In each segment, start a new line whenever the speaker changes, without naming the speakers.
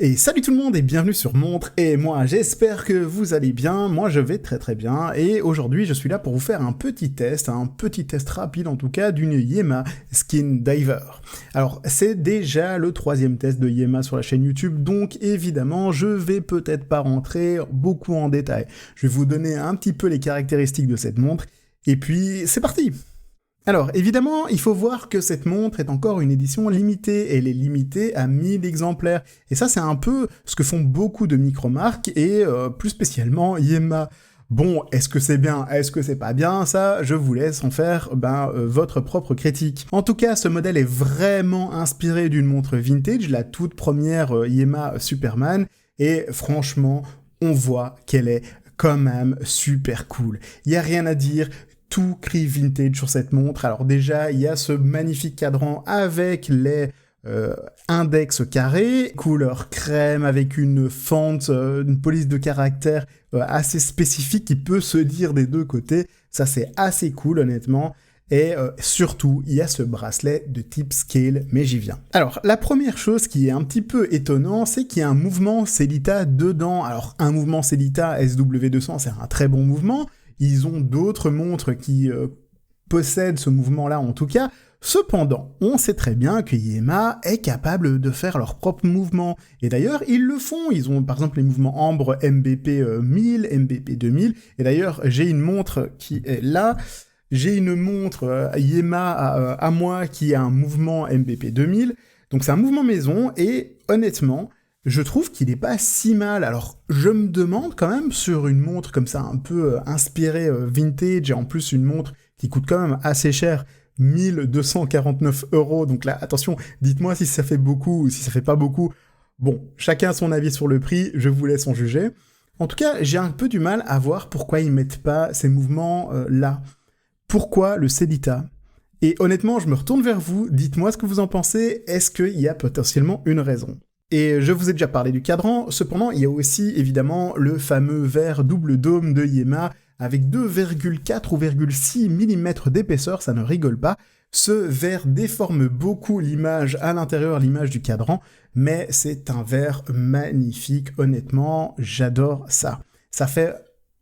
Et salut tout le monde et bienvenue sur Montre, et moi j'espère que vous allez bien, moi je vais très très bien, et aujourd'hui je suis là pour vous faire un petit test rapide en tout cas, d'une Yema Skin Diver. Alors c'est déjà le 3e test de Yema sur la chaîne YouTube, donc évidemment je vais peut-être pas rentrer beaucoup en détail. Je vais vous donner un petit peu les caractéristiques de cette montre, et puis c'est parti! Alors, évidemment, il faut voir que cette montre est encore une édition limitée. Elle est limitée à 1000 exemplaires. Et ça, c'est un peu ce que font beaucoup de micro-marques, et plus spécialement Yema. Bon, est-ce que c'est bien, est-ce que c'est pas bien? Ça, je vous laisse en faire votre propre critique. En tout cas, ce modèle est vraiment inspiré d'une montre vintage, la toute première Yema Superman, et franchement, on voit qu'elle est quand même super cool. Il y a rien à dire. Tout crie vintage sur cette montre. Alors déjà, il y a ce magnifique cadran avec les index carrés, couleur crème avec une fente, une police de caractère assez spécifique qui peut se dire des deux côtés. Ça, c'est assez cool, honnêtement. Et surtout, il y a ce bracelet de type scale, mais j'y viens. Alors, la première chose qui est un petit peu étonnant, c'est qu'il y a un mouvement Sellita dedans. Alors, un mouvement Sellita SW200, c'est un très bon mouvement. Ils ont d'autres montres qui possèdent ce mouvement-là en tout cas. Cependant, on sait très bien que Yema est capable de faire leur propre mouvement. Et d'ailleurs, ils le font. Ils ont par exemple les mouvements Ambre MBP 1000, MBP 2000. Et d'ailleurs, j'ai une montre qui est là. J'ai une montre Yema à moi qui a un mouvement MBP 2000. Donc c'est un mouvement maison et honnêtement, je trouve qu'il est pas si mal. Alors, je me demande quand même, sur une montre comme ça, un peu inspirée vintage, et en plus une montre qui coûte quand même assez cher, 1249 €, donc là, attention, dites-moi si ça fait beaucoup ou si ça fait pas beaucoup. Bon, chacun a son avis sur le prix, je vous laisse en juger. En tout cas, j'ai un peu du mal à voir pourquoi ils mettent pas ces mouvements là. Pourquoi le Sellita ? Et honnêtement, je me retourne vers vous, dites-moi ce que vous en pensez, est-ce qu'il y a potentiellement une raison ? Et je vous ai déjà parlé du cadran, cependant il y a aussi évidemment le fameux verre double dôme de Yema avec 2,4 ou 2,6 mm d'épaisseur, ça ne rigole pas. Ce verre déforme beaucoup l'image à l'intérieur, l'image du cadran, mais c'est un verre magnifique, honnêtement, j'adore ça. Ça fait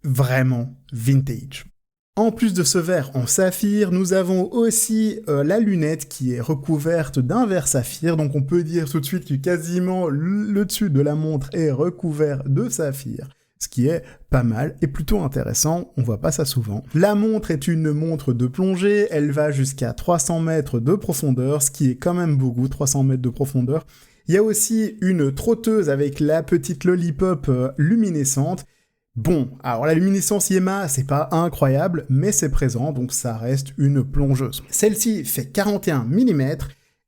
vraiment vintage. En plus de ce verre en saphir, nous avons aussi la lunette qui est recouverte d'un verre saphir, donc on peut dire tout de suite que quasiment le dessus de la montre est recouvert de saphir, ce qui est pas mal et plutôt intéressant, on voit pas ça souvent. La montre est une montre de plongée, elle va jusqu'à 300 mètres de profondeur, ce qui est quand même beaucoup, 300 mètres de profondeur. Il y a aussi une trotteuse avec la petite lollipop luminescente. Bon, alors la luminescence Yema, c'est pas incroyable, mais c'est présent, donc ça reste une plongeuse. Celle-ci fait 41 mm,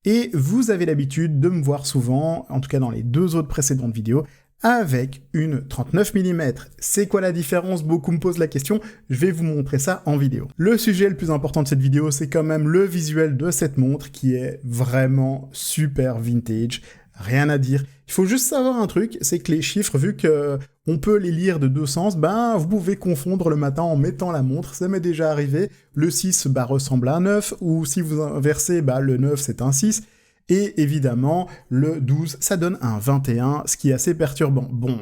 et vous avez l'habitude de me voir souvent, en tout cas dans les 2 autres précédentes vidéos, avec une 39 mm. C'est quoi la différence? Beaucoup me posent la question, je vais vous montrer ça en vidéo. Le sujet le plus important de cette vidéo, c'est quand même le visuel de cette montre, qui est vraiment super vintage. Rien à dire. Il faut juste savoir un truc, c'est que les chiffres, vu que on peut les lire de 2 sens, vous pouvez confondre le matin en mettant la montre, ça m'est déjà arrivé. Le 6 ressemble à un 9, ou si vous inversez, le 9 c'est un 6, et évidemment, le 12, ça donne un 21, ce qui est assez perturbant. Bon,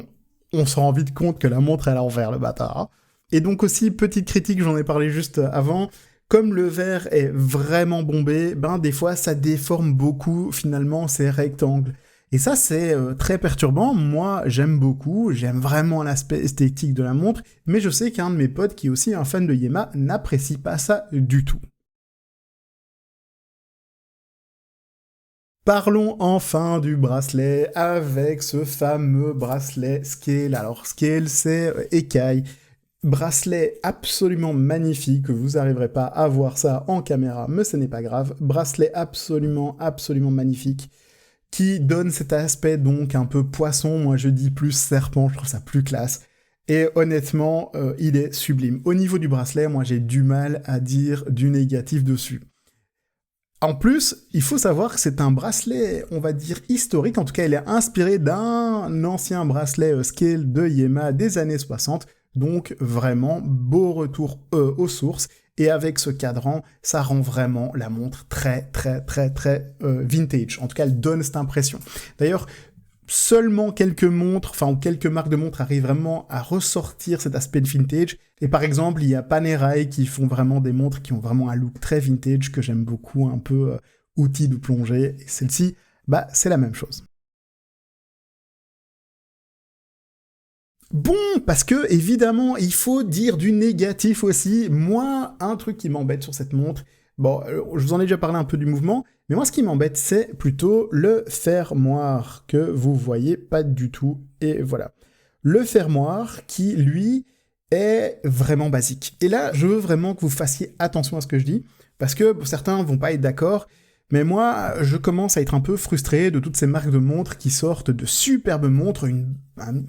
on se rend vite compte que la montre est à l'envers, le bâtard. Et donc aussi, petite critique, j'en ai parlé juste avant, comme le verre est vraiment bombé, des fois ça déforme beaucoup finalement ces rectangles. Et ça, c'est très perturbant. Moi, j'aime beaucoup, j'aime vraiment l'aspect esthétique de la montre, mais je sais qu'un de mes potes, qui est aussi un fan de Yema, n'apprécie pas ça du tout. Parlons enfin du bracelet, avec ce fameux bracelet Scale. Alors, Scale, c'est écaille. Bracelet absolument magnifique, vous n'arriverez pas à voir ça en caméra, mais ce n'est pas grave. Bracelet absolument magnifique, qui donne cet aspect donc un peu poisson, moi je dis plus serpent, je trouve ça plus classe. Et honnêtement, il est sublime. Au niveau du bracelet, moi j'ai du mal à dire du négatif dessus. En plus, il faut savoir que c'est un bracelet, on va dire, historique, en tout cas il est inspiré d'un ancien bracelet Scale de Yema des années 60, donc vraiment beau retour aux sources, et avec ce cadran, ça rend vraiment la montre très vintage. En tout cas, elle donne cette impression. D'ailleurs, seulement quelques montres, enfin, ou quelques marques de montres arrivent vraiment à ressortir cet aspect de vintage. Et par exemple, il y a Panerai qui font vraiment des montres qui ont vraiment un look très vintage que j'aime beaucoup, un peu outil de plongée. Et celle-ci, bah, c'est la même chose. Bon, parce que, évidemment, il faut dire du négatif aussi. Moi, un truc qui m'embête sur cette montre, bon, je vous en ai déjà parlé un peu du mouvement, mais moi, ce qui m'embête, c'est plutôt le fermoir, que vous voyez pas du tout, et voilà. Le fermoir qui, lui, est vraiment basique. Et là, je veux vraiment que vous fassiez attention à ce que je dis, parce que certains vont pas être d'accord, mais moi, je commence à être un peu frustré de toutes ces marques de montres qui sortent de superbes montres,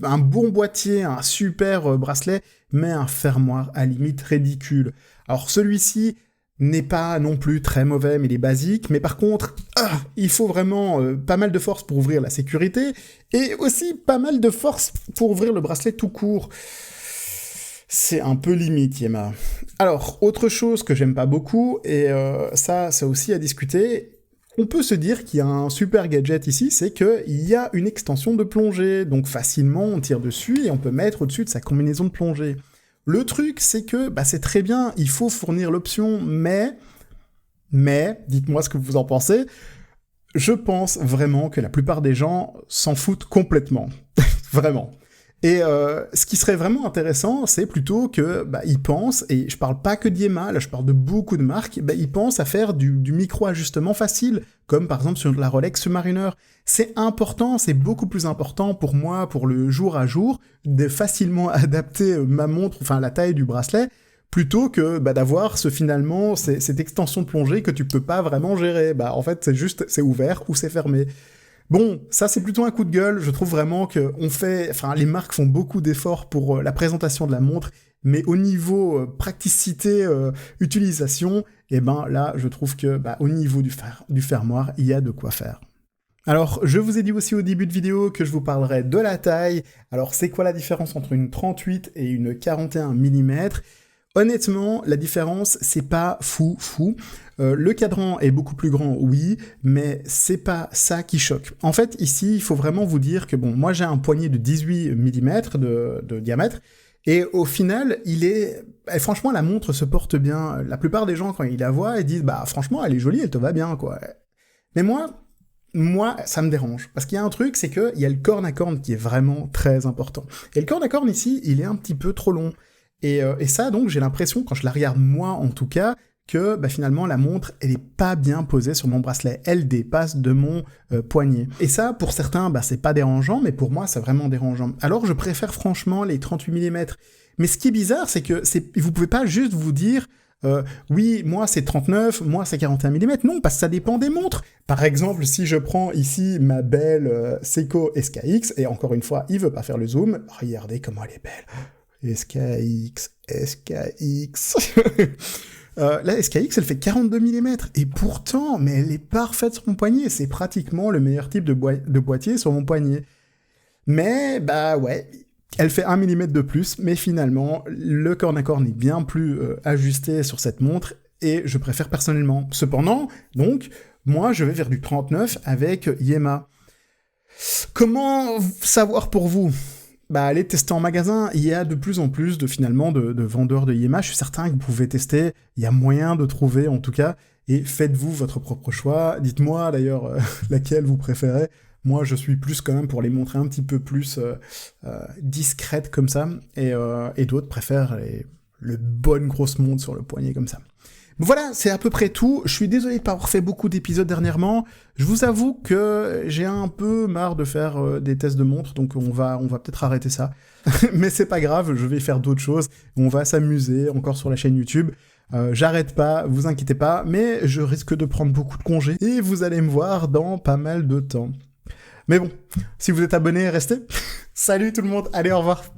un bon boîtier, un super bracelet, mais un fermoir à limite ridicule. Alors celui-ci n'est pas non plus très mauvais, mais il est basique, mais par contre, il faut vraiment pas mal de force pour ouvrir la sécurité, et aussi pas mal de force pour ouvrir le bracelet tout court. C'est un peu limite, Yema. Alors, autre chose que j'aime pas beaucoup, et ça aussi à discuter, on peut se dire qu'il y a un super gadget ici, c'est qu'il y a une extension de plongée, donc facilement on tire dessus et on peut mettre au-dessus de sa combinaison de plongée. Le truc, c'est que bah, c'est très bien, il faut fournir l'option, mais, dites-moi ce que vous en pensez, je pense vraiment que la plupart des gens s'en foutent complètement. Vraiment. Et ce qui serait vraiment intéressant, c'est plutôt que bah, ils pensent, et je parle pas que d'Yema, là je parle de beaucoup de marques, bah, ils pensent à faire du micro-ajustement facile, comme par exemple sur la Rolex Submariner. C'est important, c'est beaucoup plus important pour moi, pour le jour à jour, de facilement adapter ma montre, enfin la taille du bracelet, plutôt que bah, d'avoir finalement cette extension de plongée que tu peux pas vraiment gérer. Bah en fait c'est ouvert ou c'est fermé. Bon, ça c'est plutôt un coup de gueule, je trouve vraiment que les marques font beaucoup d'efforts pour la présentation de la montre, mais au niveau praticité, utilisation, et ben là je trouve que bah, au niveau du fermoir, il y a de quoi faire. Alors, je vous ai dit aussi au début de vidéo que je vous parlerai de la taille. Alors, c'est quoi la différence entre une 38 et une 41 mm? Honnêtement, la différence, c'est pas fou. Le cadran est beaucoup plus grand, oui, mais c'est pas ça qui choque. En fait, ici, il faut vraiment vous dire que, bon, moi j'ai un poignet de 18 mm de diamètre, et au final, franchement, la montre se porte bien. La plupart des gens, quand ils la voient, ils disent, bah franchement, elle est jolie, elle te va bien, quoi. Mais moi, ça me dérange. Parce qu'il y a un truc, c'est qu'il y a le corne à corne qui est vraiment très important. Et le corne à corne ici, il est un petit peu trop long. Et ça, donc, j'ai l'impression, quand je la regarde moi en tout cas, que bah, finalement la montre, elle est pas bien posée sur mon bracelet. Elle dépasse de mon poignet. Et ça, pour certains, bah, c'est pas dérangeant, mais pour moi, c'est vraiment dérangeant. Alors, je préfère franchement les 38 mm. Mais ce qui est bizarre, c'est que vous pouvez pas juste vous dire oui, moi c'est 39, moi c'est 41 mm. Non, parce que ça dépend des montres. Par exemple, si je prends ici ma belle Seiko SKX, et encore une fois, il veut pas faire le zoom, regardez comment elle est belle. SKX. La SKX, elle fait 42 mm, et pourtant, mais elle est parfaite sur mon poignet, c'est pratiquement le meilleur type de boîtier sur mon poignet. Mais, bah ouais, elle fait 1 mm de plus, mais finalement, le corne à corne est bien plus ajusté sur cette montre, et je préfère personnellement. Cependant, donc, moi, je vais vers du 39 avec Yema. Comment savoir pour vous ? Bah, allez tester en magasin, il y a de plus en plus de vendeurs de Yema, je suis certain que vous pouvez tester, il y a moyen de trouver en tout cas, et faites-vous votre propre choix, dites-moi d'ailleurs laquelle vous préférez. Moi je suis plus quand même pour les montrer un petit peu plus discrètes comme ça, et d'autres préfèrent le bonne grosse montre sur le poignet comme ça. Voilà, c'est à peu près tout. Je suis désolé de pas avoir fait beaucoup d'épisodes dernièrement. Je vous avoue que j'ai un peu marre de faire des tests de montres, donc on va peut-être arrêter ça. Mais c'est pas grave, je vais faire d'autres choses. On va s'amuser encore sur la chaîne YouTube. J'arrête pas, vous inquiétez pas, mais je risque de prendre beaucoup de congés et vous allez me voir dans pas mal de temps. Mais bon, si vous êtes abonné, restez. Salut tout le monde, allez, au revoir.